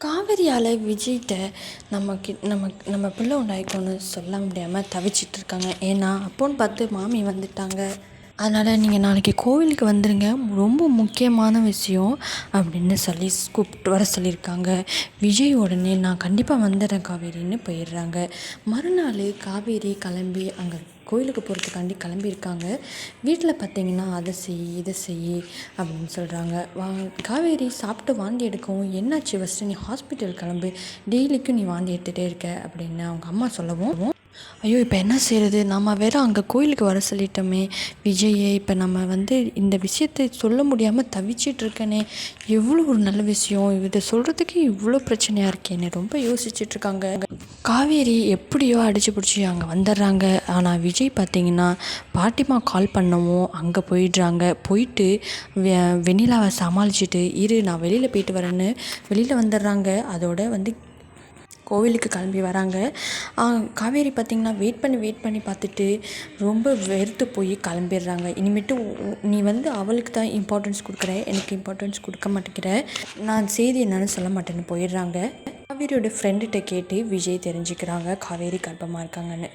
காவேரியால் விஜய்கிட்ட நம்ம பிள்ளை உண்டாயிக்கோன்னு சொல்ல முடியாமல் தவிச்சிட்ருக்காங்க. ஏன்னா அப்போன்னு பார்த்து மாமி வந்துட்டாங்க. அதனால் நீங்கள் நாளைக்கு கோவிலுக்கு வந்துடுங்க, ரொம்ப முக்கியமான விஷயம் அப்படின்னு சொல்லி கூப்பிட்டு வர சொல்லியிருக்காங்க. விஜய் உடனே நான் கண்டிப்பாக வந்துடுறேன் காவேரின்னு போயிடுறாங்க. மறுநாள் காவேரி கிளம்பி அங்கே கோயிலுக்கு போகிறதுக்காண்டி கிளம்பியிருக்காங்க. வீட்டில் பார்த்தீங்கன்னா அதை செய் இதை செய் அப்படின்னு சொல்கிறாங்க. காவேரி சாப்பிட்டு வாந்தி எடுக்கவும், என்னாச்சு ஃபஸ்ட்டு நீ ஹாஸ்பிட்டல் கிளம்பு, டெய்லிக்கும் நீ வாந்தி எடுத்துகிட்டே இருக்க அப்படின்னு அவங்க அம்மா சொல்லவும், ஐயோ இப்போ என்ன செய்கிறது, நம்ம வேறு அங்கே கோயிலுக்கு வர சொல்லிட்டோமே விஜயை, இப்போ நம்ம இந்த விஷயத்தை சொல்ல முடியாமல் தவிச்சிட்ருக்கேனே, எவ்வளோ ஒரு நல்ல விஷயம், இதை சொல்கிறதுக்கு இவ்வளோ பிரச்சனையாக இருக்கேன்னு ரொம்ப யோசிச்சுட்ருக்காங்க. காவேரி எப்படியோ அடித்து பிடிச்சி அங்கே வந்துடுறாங்க. ஆனால் விஜய் பார்த்திங்கன்னா பாட்டிமா கால் பண்ணவும் அங்கே போயிட்டு வெண்ணிலாவை சமாளிச்சுட்டு இரு நான் வெளியில் போயிட்டு வரேன்னு வெளியில் வந்துடுறாங்க. அதோட கோவிலுக்கு கிளம்பி வராங்க. காவேரி பார்த்திங்கன்னா வெயிட் பண்ணி பார்த்துட்டு ரொம்ப வெறுத்து போய் கிளம்பிடுறாங்க. இனிமேட்டு நீ அவளுக்கு தான் இம்பார்ட்டன்ஸ் கொடுக்குற, எனக்கு இம்பார்ட்டன்ஸ் கொடுக்க மாட்டேங்கிற, நான் செய்தி என்னன்னு சொல்ல மாட்டேன்னு போயிடுறாங்க. காவேரியோட ஃப்ரெண்டுகிட்ட கேட்டு விஜய் தெரிஞ்சுக்கிறாங்க காவேரி கர்ப்பமாக இருக்காங்கன்னு.